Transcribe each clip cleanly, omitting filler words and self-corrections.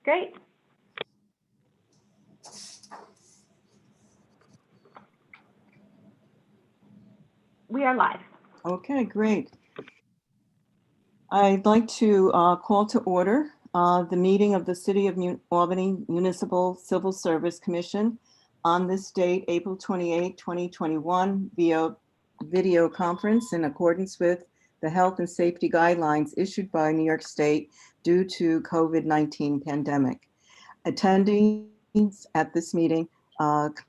Great. We are live. Okay, great. I'd like to call to order the meeting of the City of Albany Municipal Civil Service Commission on this date, April 28, 2021, via video conference in accordance with the health and safety guidelines issued by New York State due to COVID-19 pandemic. Attending at this meeting,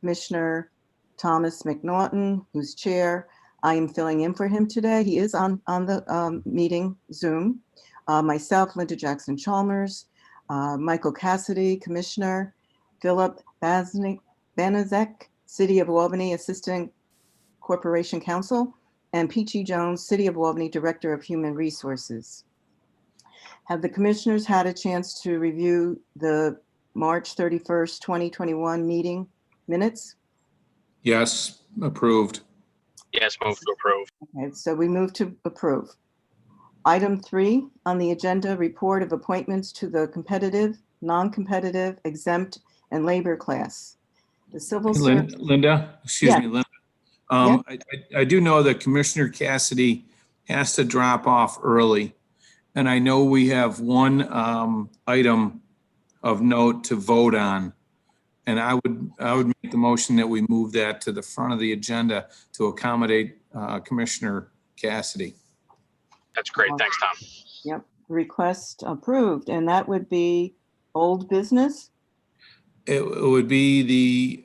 Commissioner Thomas McNaughton, who's chair. I am filling in for him today. He is on the meeting Zoom. Myself, Linda Jackson Chalmers, Michael Cassidy, Commissioner, Philip Banazek, City of Albany Assistant Corporation Counsel, and Peachy Jones, City of Albany Director of Human Resources. Have the commissioners had a chance to review the March 31st, 2021 meeting minutes? Yes, approved. Yes, move to approve. Okay, so we move to approve. Item 3 on the agenda, report of appointments to the competitive, non-competitive, exempt, and labor class. The civil service. Linda, excuse Yeah. me, Linda. I do know that Commissioner Cassidy has to drop off early. And I know we have one item of note to vote on. And I would make the motion that we move that to the front of the agenda to accommodate Commissioner Cassidy. That's great. Thanks, Tom. Yep, request approved, and that would be old business? It would be the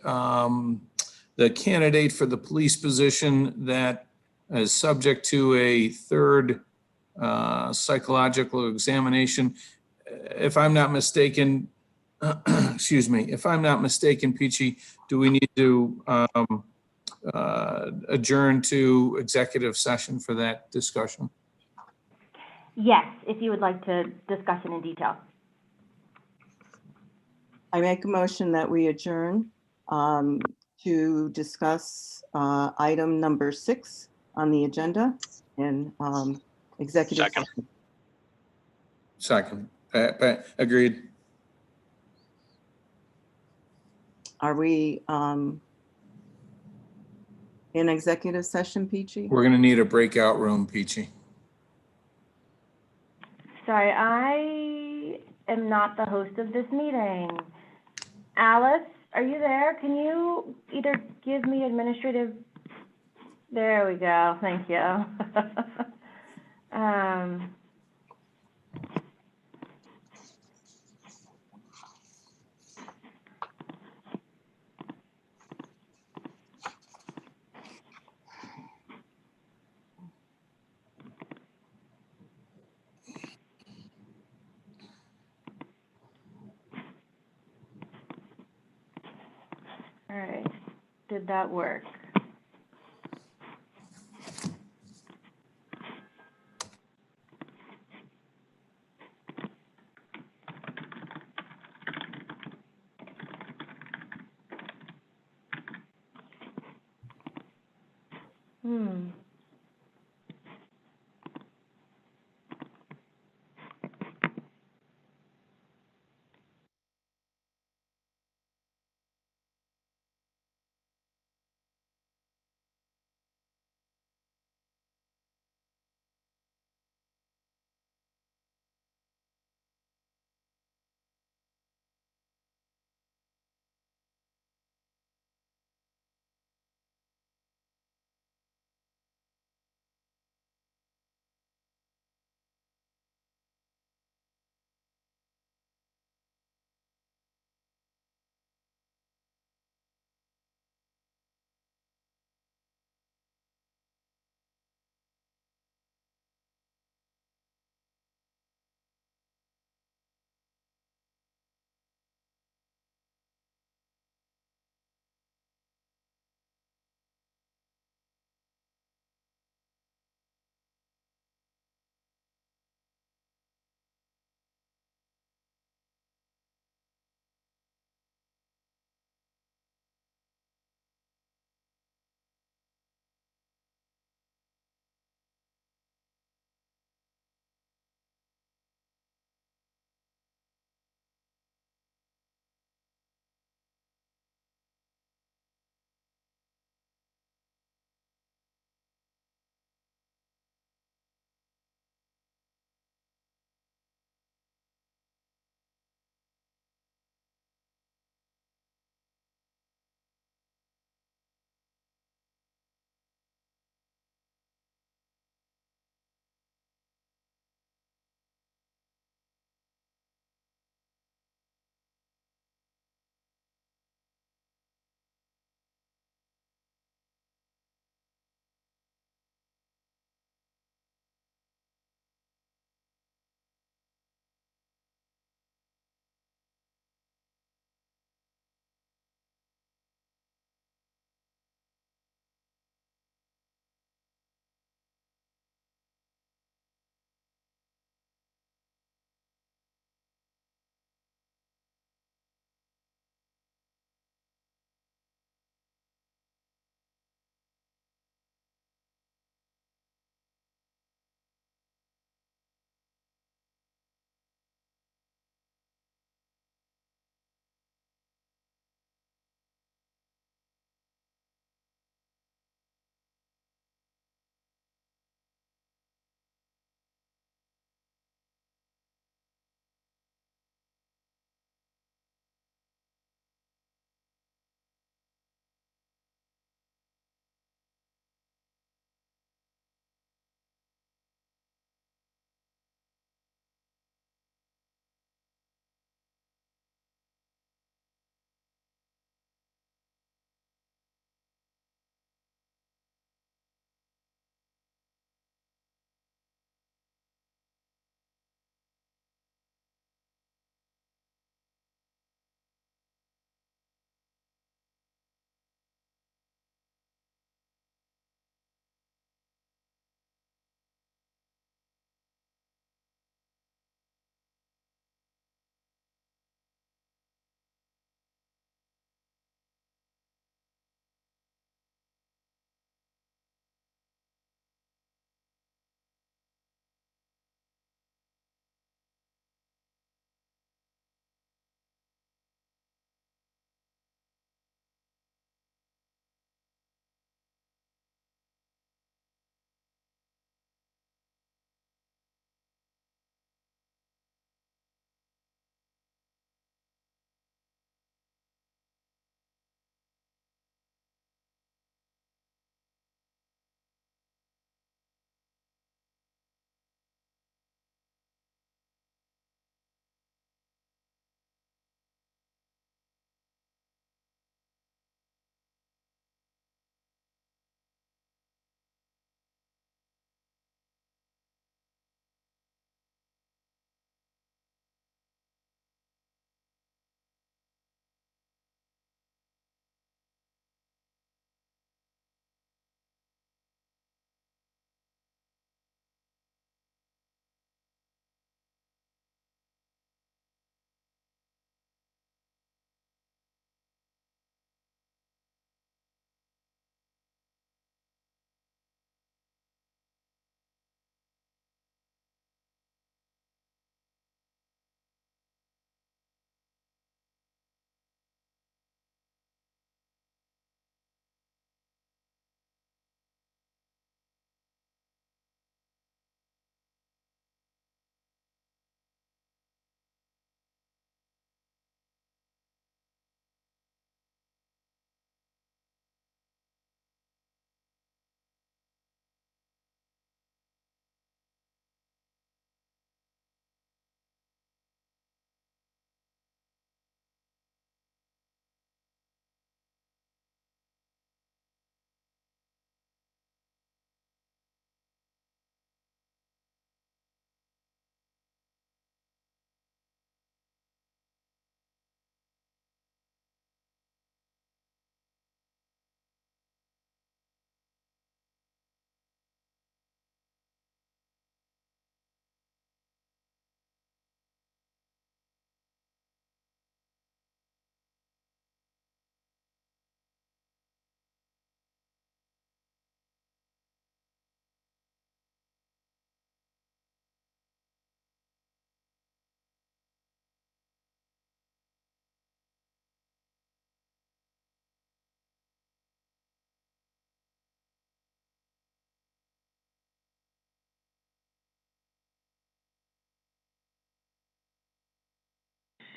candidate for the police position that is subject to a third psychological examination. If I'm not mistaken, excuse me, if I'm not mistaken, Peachy, do we need to adjourn to executive session for that discussion? Yes, if you would like to discuss it in detail. I make a motion that we adjourn to discuss item number 6 on the agenda in executive Second. session. Second. Pat, agreed. Are we in executive session, Peachy? We're going to need a breakout room, Peachy. Sorry, I am not the host of this meeting. Alice, are you there? Can you either give me administrative? There we go. Thank you. All right. Did that work?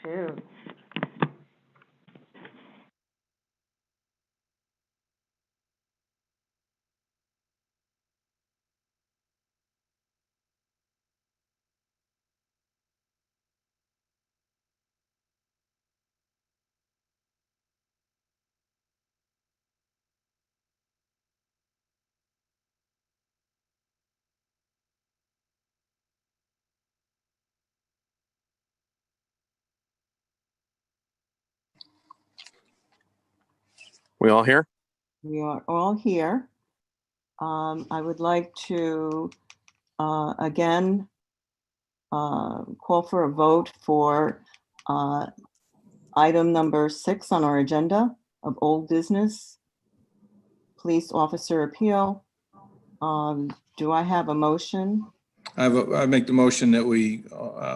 Shoot. We all here? We are all here. I would like to, again, call for a vote for item number 6 on our agenda of old business, police officer appeal. Do I have a motion? I make the motion that we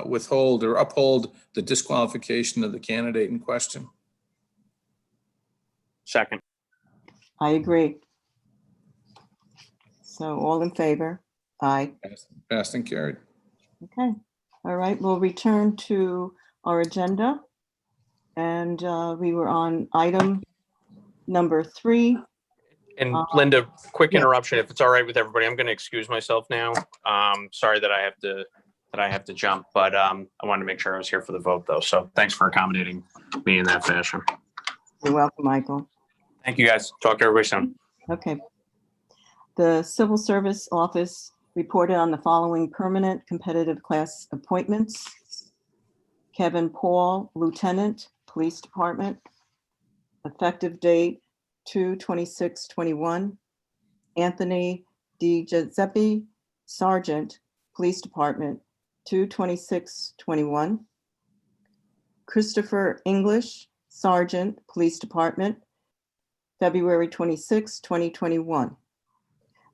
withhold or uphold the disqualification of the candidate in question. Second. I agree. So all in favor? Aye. Passed and carried. Okay. All right, we'll return to our agenda. And we were on item number 3. And Linda, quick yeah. interruption, if it's all right with everybody, I'm going to excuse myself now. Sorry that I have to jump, but I wanted to make sure I was here for the vote though. So thanks for accommodating me in that fashion. You're welcome, Michael. Thank you, guys. Talk to everybody soon. Okay. The Civil Service Office reported on the following permanent competitive class appointments. Kevin Paul, Lieutenant, Police Department. Effective date 2/26/21. Anthony Di Giuseppe, Sergeant, Police Department, 2/26/21. Christopher English, Sergeant, Police Department, February 26, 2021.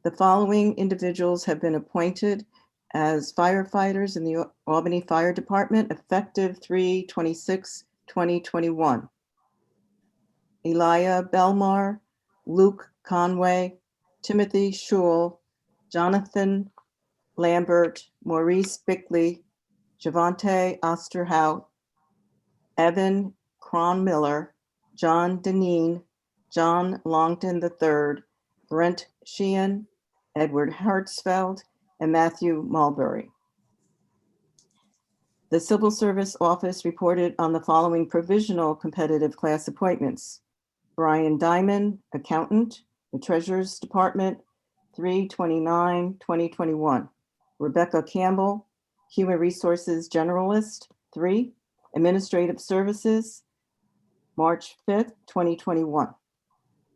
The following individuals have been appointed as firefighters in the Albany Fire Department effective 3/26/2021. Elia Belmar, Luke Conway, Timothy Schul, Jonathan Lambert, Maurice Bickley, Javante Osterhout, Evan Cronmiller, John Deneen, John Longton III, Brent Sheehan, Edward Hertzfeld, and Matthew Mulberry. The Civil Service Office reported on the following provisional competitive class appointments. Brian Diamond, Accountant, the Treasurer's Department, 3/29/2021. Rebecca Campbell, Human Resources Generalist, 3. Administrative Services, March 5th, 2021.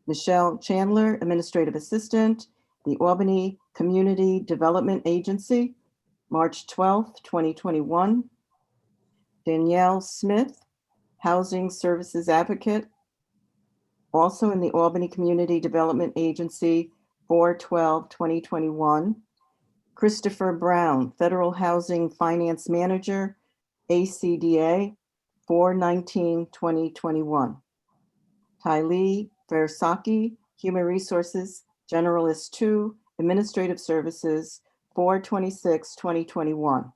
Michelle Chandler, Administrative Assistant, the Albany Community Development Agency, March 12th, 2021. Danielle Smith, Housing Services Advocate, also in the Albany Community Development Agency, 4/12/2021. Christopher Brown, Federal Housing Finance Manager, ACDA, 4/19/2021. Tylee Versaki, Human Resources Generalist 2, Administrative Services, 4/26/2021.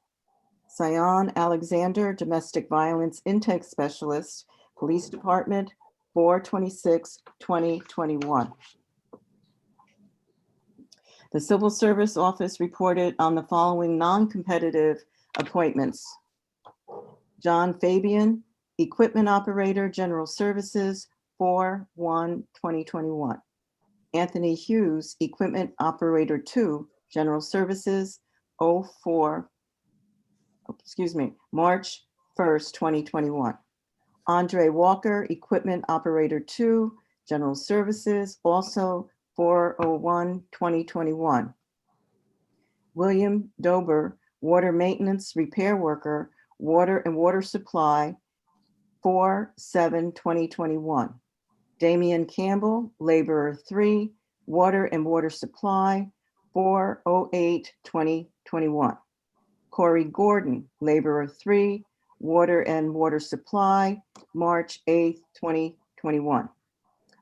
Sion Alexander, Domestic Violence Intake Specialist, Police Department, 4/26/2021. The Civil Service Office reported on the following non-competitive appointments. John Fabian, Equipment Operator, General Services, 4/1/2021. Anthony Hughes, Equipment Operator 2, General Services, March 1st, 2021. Andre Walker, Equipment Operator 2, General Services, also 4/01/2021. William Dober, Water Maintenance Repair Worker, Water and Water Supply, 4/7/2021. Damian Campbell, Laborer 3, Water and Water Supply, 4/08/2021. Corey Gordon, Laborer 3, Water and Water Supply, March 8th, 2021.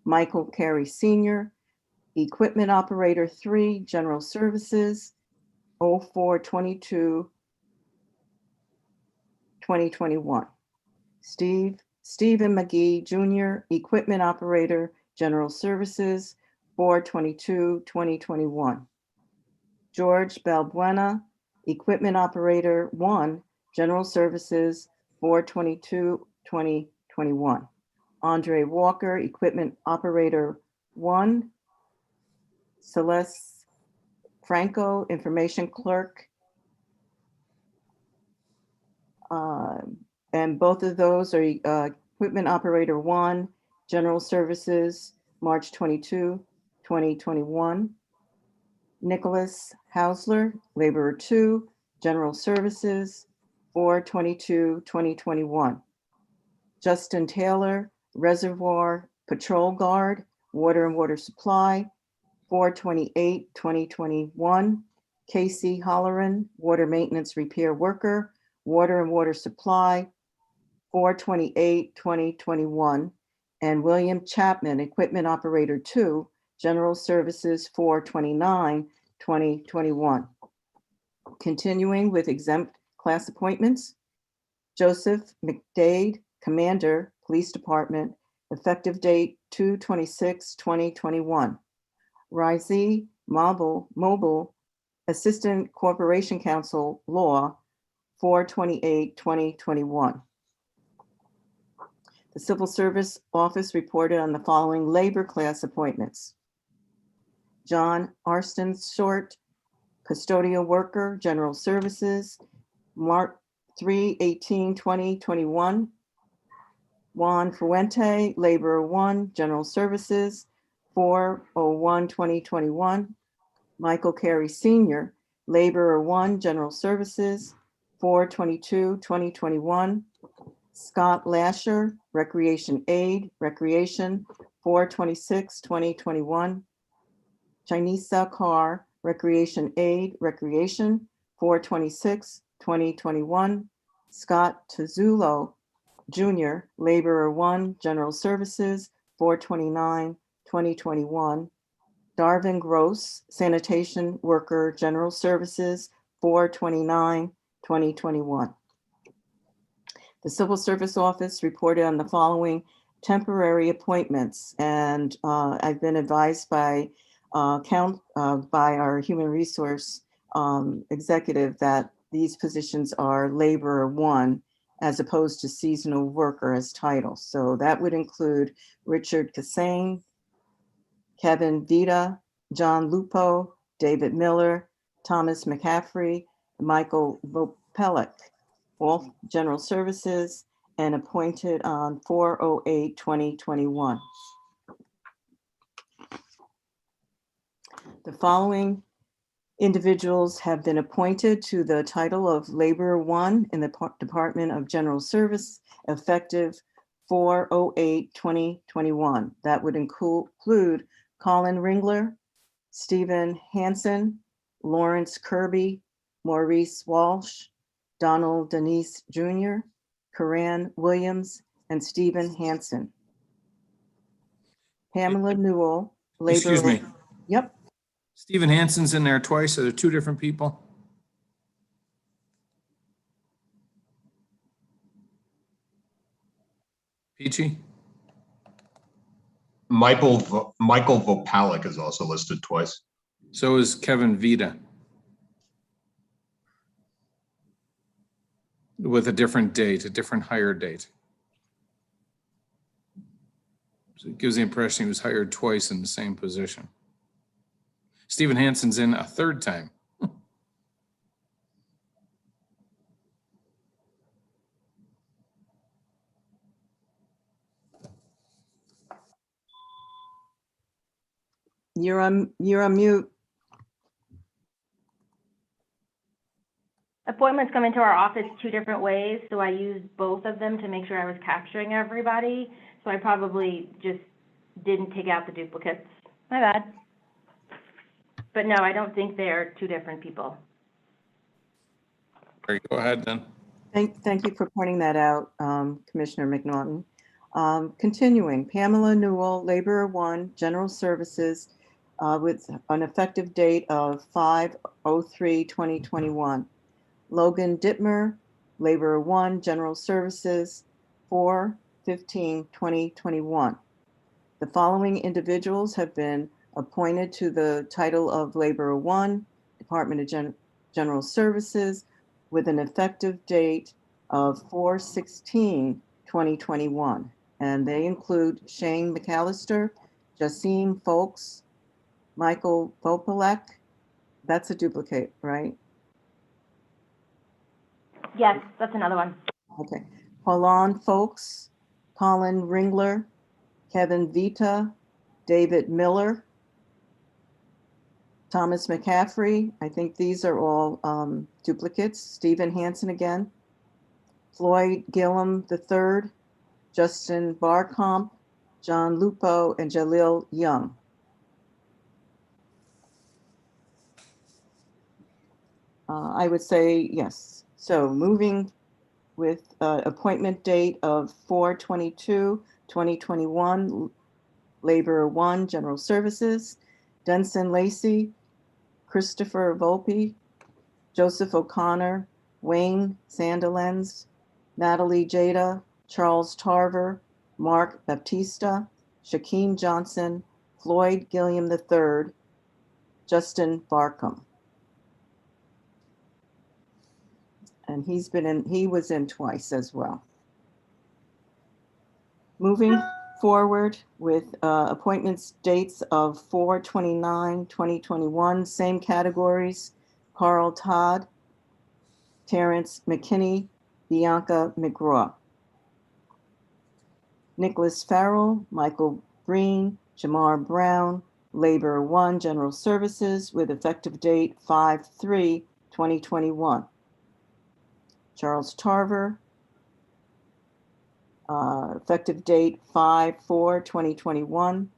Michael Carey Sr., Equipment Operator 3, General Services, 04/22/2021. Stephen McGee Jr., Equipment Operator, General Services, 4/22/2021. George Balbuena, Equipment Operator 1, General Services, 4/22/2021. Andre Walker, Equipment Operator 1. Celeste Franco, Information Clerk. And both of those are Equipment Operator 1, General Services, March 22, 2021. Nicholas Hausler, Laborer 2, General Services, 4/22/2021. Justin Taylor, Reservoir Patrol Guard, Water and Water Supply, 4/28/2021. Casey Holleran, Water Maintenance Repair Worker, Water and Water Supply, 4/28/2021. And William Chapman, Equipment Operator 2, General Services, 4/29/2021. Continuing with exempt class appointments, Joseph McDade, Commander, Police Department, effective date 2/26/2021. Rizy Mobile, Assistant Corporation Counsel, Law, 4/28/2021. The Civil Service Office reported on the following labor class appointments. John Arston Short, Custodial Worker, General Services, March 3/18/2021. Juan Fuente, Laborer 1, General Services, 4/01/2021. Michael Carey Sr., Laborer 1, General Services, 4/22/2021. Scott Lasher, Recreation Aid, Recreation, 4/26/2021. Chinesa Carr, Recreation Aid, Recreation, 4/26/2021. Scott Tuzzulo Jr., Laborer 1, General Services, 4/29/2021. Darvin Gross, Sanitation Worker, General Services, 4/29/2021. The Civil Service Office reported on the following temporary appointments, and I've been advised by our Human Resource executive that these positions are Laborer 1 as opposed to Seasonal Worker as title. So that would include Richard Cassane, Kevin Vita, John Lupo, David Miller, Thomas McCaffrey, Michael Vopelek, all General Services, and appointed on 4/08/2021. The following individuals have been appointed to the title of Laborer 1 in the Department of General Service effective 4/08/2021. That would include Colin Ringler, Stephen Hansen, Lawrence Kirby, Maurice Walsh, Donald Denise Jr., Karan Williams, and Stephen Hansen. Pamela Newell, Laborer. Excuse me. Yep. Stephen Hansen's in there twice. Are there two different people? Peachy? Michael Vopalek is also listed twice. So is Kevin Vita. With a different date, a different hire date. So it gives the impression he was hired twice in the same position. Stephen Hansen's in a third time. You're on mute. Appointments come into our office two different ways, so I used both of them to make sure I was capturing everybody. So I probably just didn't take out the duplicates. My bad. But no, I don't think they're two different people. All right, go ahead then. Thank you for pointing that out, Commissioner McNaughton. Continuing, Pamela Newell, Laborer 1, General Services, with an effective date of 5/03/2021. Logan Dittmer, Laborer 1, General Services, 4/15/2021. The following individuals have been appointed to the title of Laborer 1, Department of General Services, with an effective date of 4/16/2021. And they include Shane McAllister, Jasim Folks, Michael Vopalek. That's a duplicate, right? Yes, that's another one. Okay. Paulon Folks, Colin Ringler, Kevin Vita, David Miller, Thomas McCaffrey. I think these are all duplicates. Stephen Hansen again. Floyd Gillum III, Justin Barcomp, John Lupo, and Jalil Young. I would say yes. So moving with appointment date of 4/22/2021, Laborer 1, General Services, Denson Lacey, Christopher Volpe, Joseph O'Connor, Wayne Sandilands, Natalie Jada, Charles Tarver, Mark Baptista, Shaquem Johnson, Floyd Gilliam III, Justin Barkham. And he was in twice as well. Moving forward with appointments dates of 4/29/2021, same categories: Carl Todd, Terrence McKinney, Bianca McGraw. Nicholas Farrell, Michael Breen, Jamar Brown, Laborer 1, General Services, with effective date 5/3/2021. Charles Tarver, effective date 5/4/2021.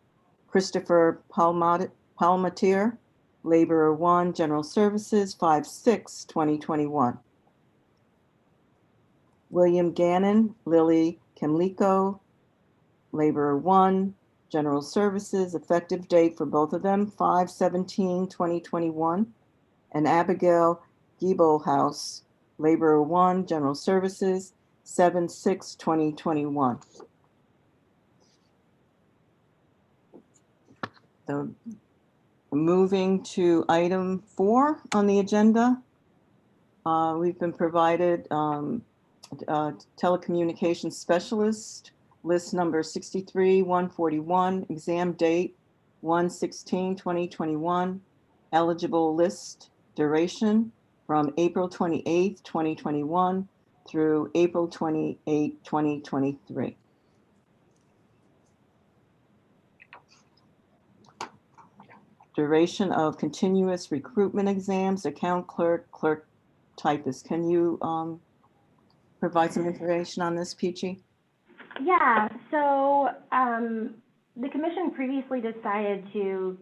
Christopher Palmatier, Laborer 1, General Services, 5/6/2021. William Gannon, Lily Kemliko, Laborer 1, General Services, effective date for both of them, 5/17/2021. And Abigail Giebelhaus, Laborer 1, General Services, 7/6/2021. So moving to item 4 on the agenda, we've been provided telecommunications specialist, list number 63-141, exam date 1/16/2021, eligible list duration from April 28th, 2021 through April 28th, 2023. Duration of continuous recruitment exams, account clerk, clerk typist. Can you provide some information on this, Peachy? Yeah, so the commission previously decided to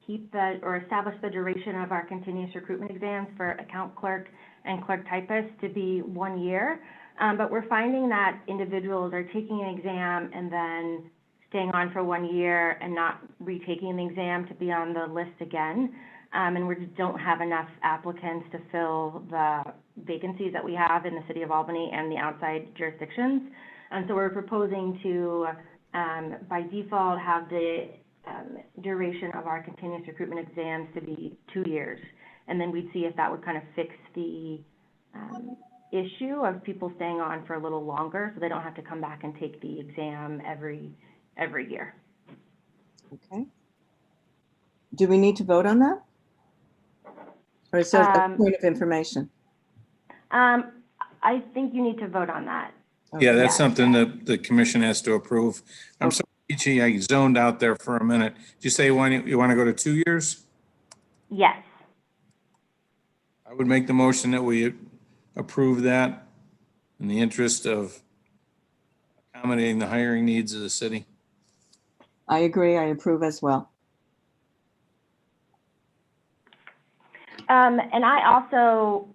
keep or establish the duration of our continuous recruitment exams for account clerk and clerk typist to be 1 year. But we're finding that individuals are taking an exam and then staying on for 1 year and not retaking the exam to be on the list again. And we just don't have enough applicants to fill the vacancies that we have in the city of Albany and the outside jurisdictions. And so we're proposing to, by default, have the duration of our continuous recruitment exams to be 2 years. And then we'd see if that would kind of fix the issue of people staying on for a little longer so they don't have to come back and take the exam every year. Okay. Do we need to vote on that? Or is that a point of information? I think you need to vote on that. Yeah, that's Yeah. something that the commission has to approve. I'm sorry, Peachy, I zoned out there for a minute. Did you say you want to go to 2 years? Yes. I would make the motion that we approve that in the interest of accommodating the hiring needs of the city. I agree. I approve as well. And I also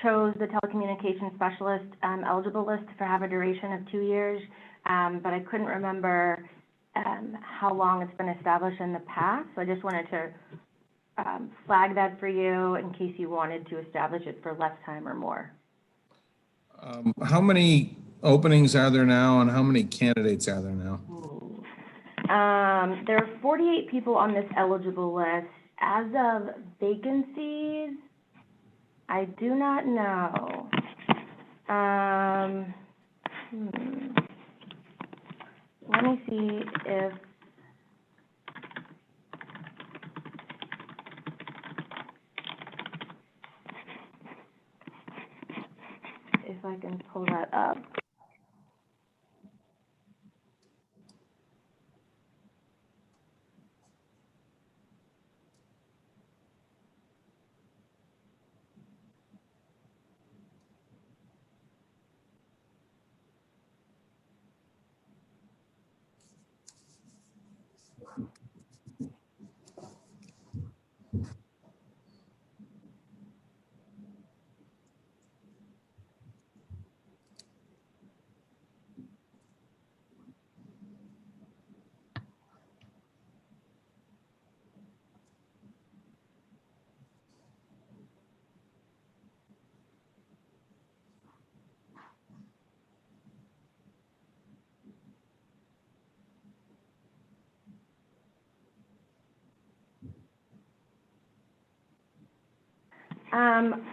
chose the telecommunications specialist eligible list for have a duration of 2 years, but I couldn't remember how long it's been established in the past. So I just wanted to flag that for you in case you wanted to establish it for less time or more. How many openings are there now and how many candidates are there now? There are 48 people on this eligible list. As of vacancies, I do not know. Let me see if I can pull that up.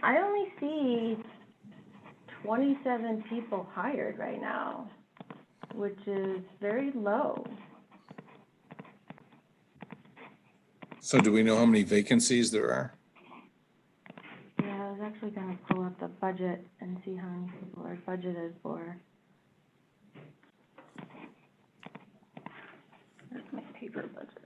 I only see 27 people hired right now, which is very low. So do we know how many vacancies there are? Yeah, I was actually gonna pull up the budget and see how many people are budgeted for. Where's my paper budget?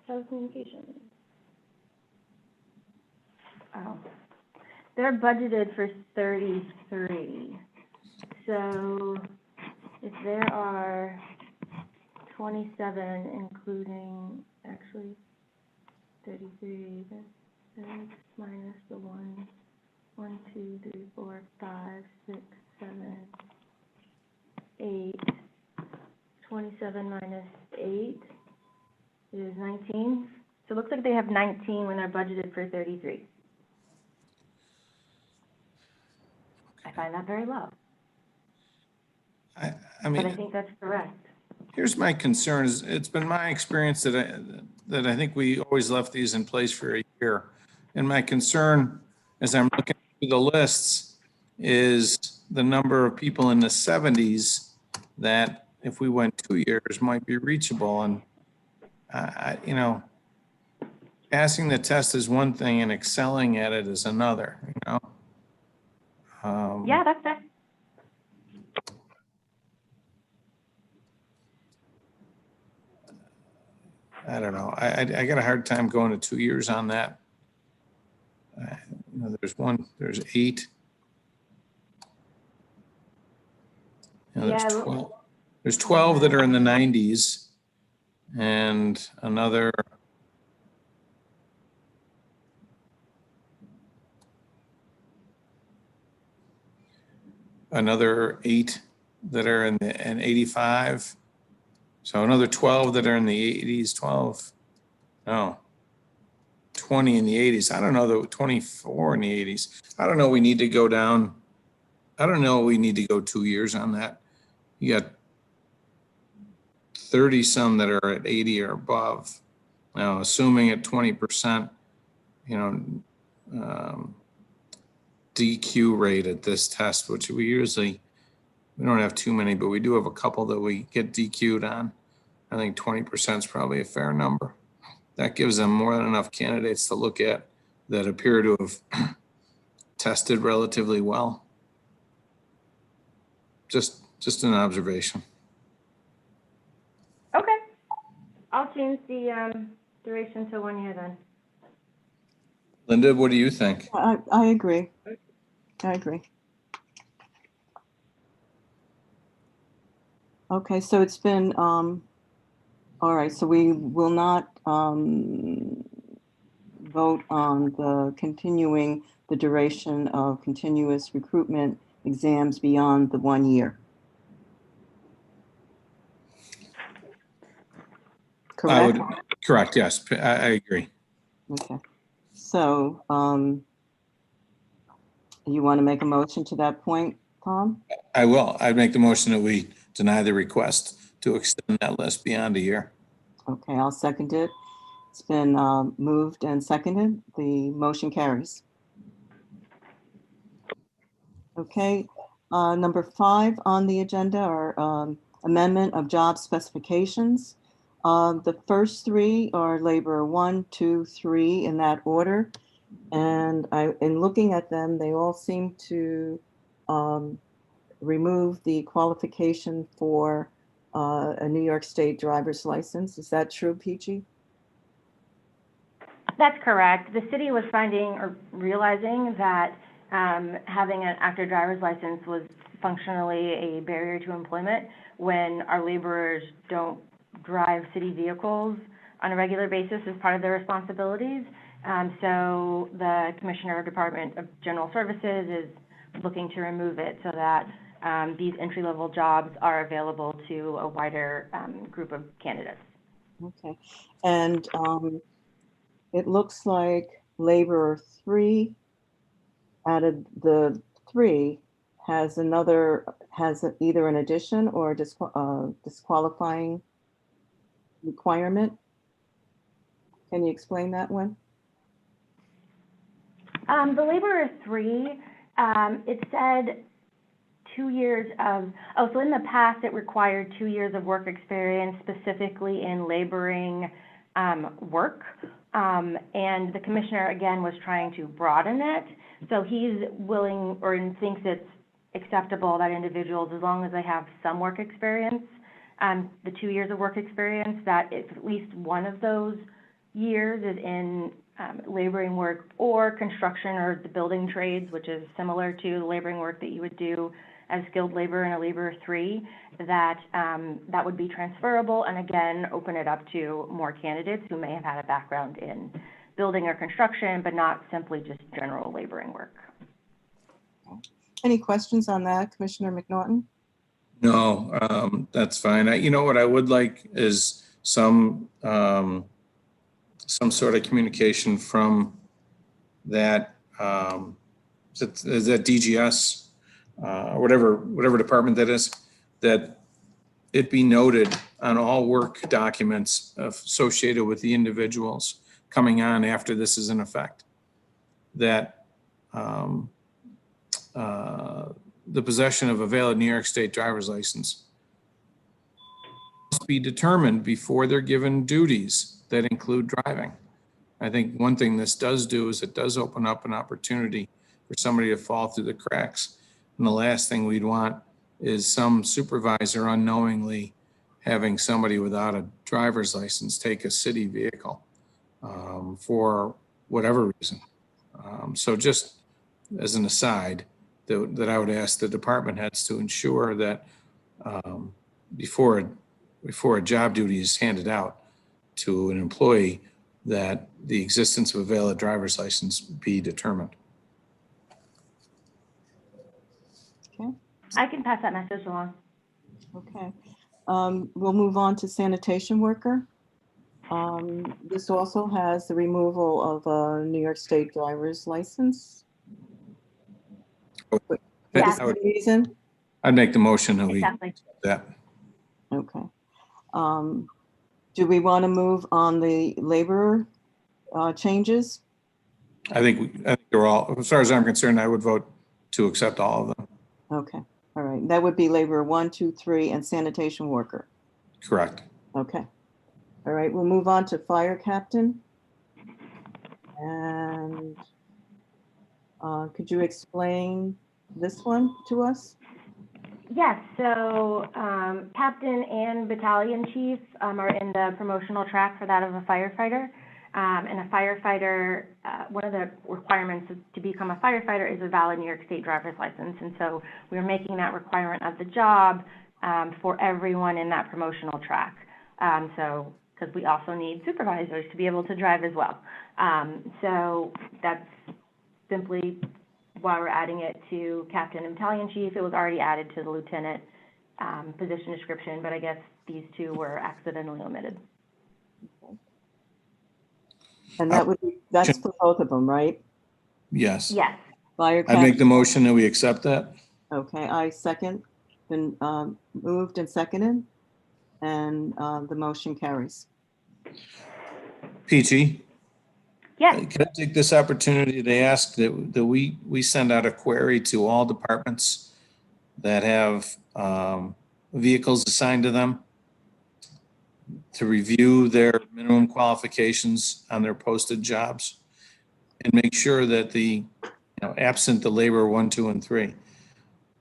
Telecommunications. Oh, they're budgeted for 33. So if there are 27, including, actually, 33, that's 6 minus the 1, 1, 2, 3, 4, 5, 6, 7, 8. 27 minus 8 is 19. So it looks like they have 19 when they're budgeted for 33. I find that very low, I but I mean, think that's correct. here's my concern is it's been my experience that I think we always left these in place for a year. And my concern as I'm looking through the lists is the number of people in the 70s that if we went 2 years might be reachable. And you know, passing the test is one thing and excelling at it is another, you know? Yeah, that's fair. I don't know. I got a hard time going to 2 years on that. You know, there's 8. You know, Yeah, there's 12. There's 12 that are in the 90s and another another 8 that are in 85. So another 12 that are in the 80s, 12. No. 20 in the 80s. I don't know, the 24 in the 80s. I don't know, we need to go down. I don't know, we need to go 2 years on that. You got 30 some that are at 80 or above. Now, assuming at 20%, you know, DQ rate at this test, which we don't have too many, but we do have a couple that we get DQ'd on. I think 20% is probably a fair number. That gives them more than enough candidates to look at that appear to have tested relatively well. Just an observation. Okay. I'll change the duration to 1 year then. Linda, what do you think? I agree. I agree. Okay, so it's been, all right, so we will not vote on the continuing the duration of continuous recruitment exams beyond the 1 year. Correct? Correct, yes, I agree. Okay. So, you want to make a motion to that point, Tom? I will. I'd make the motion that we deny the request to extend that list beyond a year. Okay, I'll second it. It's been moved and seconded. The motion carries. Okay, number 5 on the agenda are amendment of job specifications. The first 3 are laborer 1, 2, 3 in that order. And in looking at them, they all seem to remove the qualification for a New York State driver's license. Is that true, Peachy? That's correct. The city was finding or realizing that having an active driver's license was functionally a barrier to employment when our laborers don't drive city vehicles on a regular basis as part of their responsibilities. So the Commissioner of Department of General Services is looking to remove it so that these entry-level jobs are available to a wider group of candidates. Okay. And it looks like laborer 3 out of the 3 has either an addition or a disqualifying requirement. Can you explain that one? The laborer 3, it said 2 years of, so in the past it required 2 years of work experience specifically in laboring work. And the commissioner, again, was trying to broaden it. So he's willing or thinks it's acceptable that individuals, as long as they have some work experience, the 2 years of work experience, that if at least one of those years is in laboring work or construction or the building trades, which is similar to the laboring work that you would do as skilled labor in a laborer 3, that that would be transferable, and again, open it up to more candidates who may have had a background in building or construction, but not simply just general laboring work. Any questions on that, Commissioner McNaughton? No, that's fine. You know what I would like is some sort of communication from that, is that DGS, whatever department that is, that it be noted on all work documents associated with the individuals coming on after this is in effect, that the possession of a valid New York State driver's license must be determined before they're given duties that include driving. I think one thing this does do is it does open up an opportunity for somebody to fall through the cracks. And the last thing we'd want is some supervisor unknowingly having somebody without a driver's license take a city vehicle for whatever reason. So just as an aside, that I would ask the department heads to ensure that before a job duty is handed out to an employee, that the existence of a valid driver's license be determined. Okay. I can pass that message along. Okay. We'll move on to sanitation worker. This also has the removal of a New York State driver's license. Yes. What's the reason? I'd make the motion that we Exactly. accept that. Okay. Do we want to move on the laborer changes? I think they're all, as far as I'm concerned, I would vote to accept all of them. Okay. All right. That would be laborer 1, 2, 3, and sanitation worker. Correct. Okay. All right. We'll move on to fire captain. And could you explain this one to us? Yes, so captain and battalion chief are in the promotional track for that of a firefighter. And a firefighter, one of the requirements to become a firefighter is a valid New York State driver's license. And so we're making that requirement of the job for everyone in that promotional track. So, because we also need supervisors to be able to drive as well. So that's simply why we're adding it to captain and battalion chief. It was already added to the lieutenant position description, but I guess these two were accidentally omitted. And that's for both of them, right? Yes. Yes. Fire I make the captain. motion that we accept that. Okay, I second. Been moved and seconded, and the motion carries. Peachy, Yes. can I take this opportunity to ask that we send out a query to all departments that have vehicles assigned to them to review their minimum qualifications on their posted jobs and make sure that absent the labor 1, 2, and 3,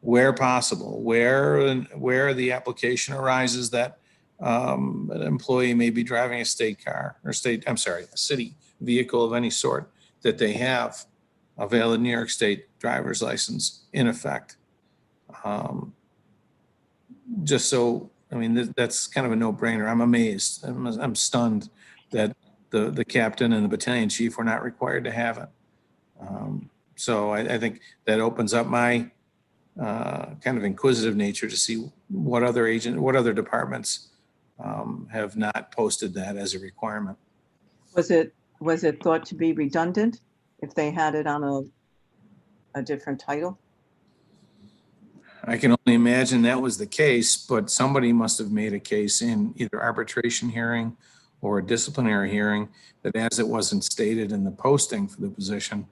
where possible, where the application arises that an employee may be driving a state car or a city vehicle of any sort, that they have a valid New York State driver's license in effect. Just so, I mean, that's kind of a no-brainer. I'm amazed. I'm stunned that the captain and the battalion chief were not required to have it. So I think that opens up my kind of inquisitive nature to see what other departments have not posted that as a requirement. Was it thought to be redundant if they had it on a different title? I can only imagine that was the case, but somebody must have made a case in either arbitration hearing or a disciplinary hearing that as it wasn't stated in the posting for the position,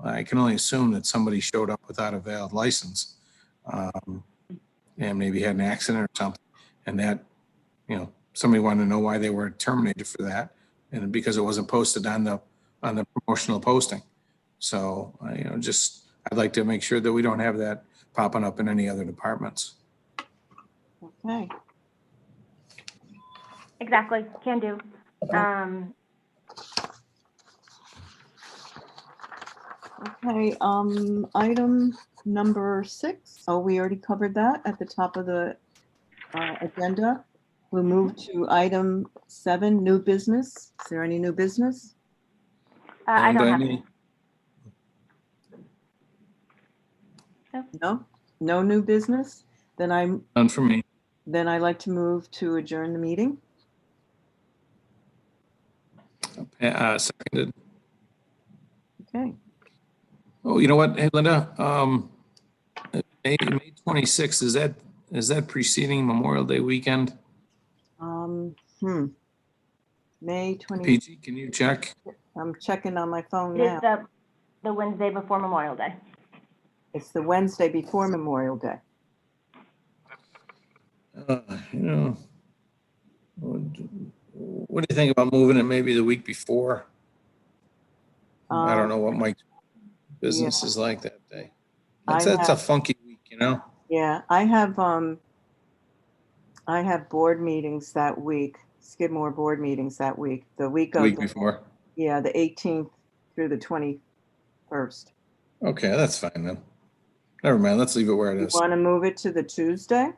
I can only assume that somebody showed up without a valid license and maybe had an accident or something. And that, somebody wanted to know why they were terminated for that. And because it wasn't posted on the promotional posting. So, I'd like to make sure that we don't have that popping up in any other departments. Okay. Exactly. Can do. Okay, item number 6. Oh, we already covered that at the top of the agenda. We'll move to item 7, new business. Is there any new business? I don't have And any. No? No new business? Then none for me. I'd like to move to adjourn the meeting. Seconded. Okay. Oh, you know what? Hey, Linda, May 26th, is that preceding Memorial Day weekend? May 20, PG, can you check? I'm checking on my phone It is now. the Wednesday before Memorial Day. It's the Wednesday before Memorial Day. What do you think about moving it maybe the week before? I don't know what Mike's business is like that day. That's a funky week, Yeah, I have board meetings that week, Skidmore board meetings that week, the week of, Week before. yeah, the 18th through the 21st. Okay, that's fine then. Never mind, let's leave it where it You is. want to move it to the Tuesday?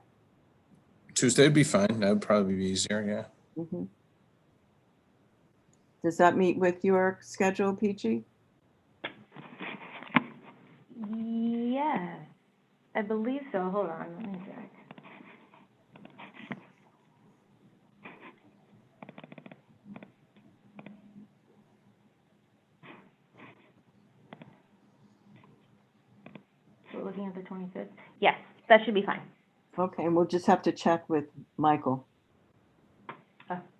Tuesday would be fine. That would probably be easier, yeah. Mhm. Does that meet with your schedule, Peachy? Yes, I believe so. Hold on, let me check. So we're looking at the 25th? Yes, that should be fine. Okay, and we'll just have to check with Michael.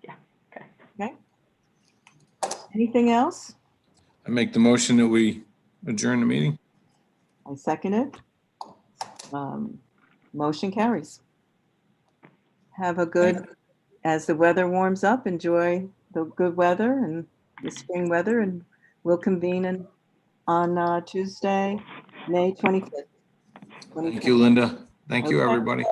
Yeah, okay. Okay. Anything else? I make the motion that we adjourn the meeting. I second it. Motion carries. Have a good, as the weather warms up, enjoy the good weather and the spring weather, and we'll convene on Tuesday, May 25th. Thank you, Linda. Thank you, Okay. everybody.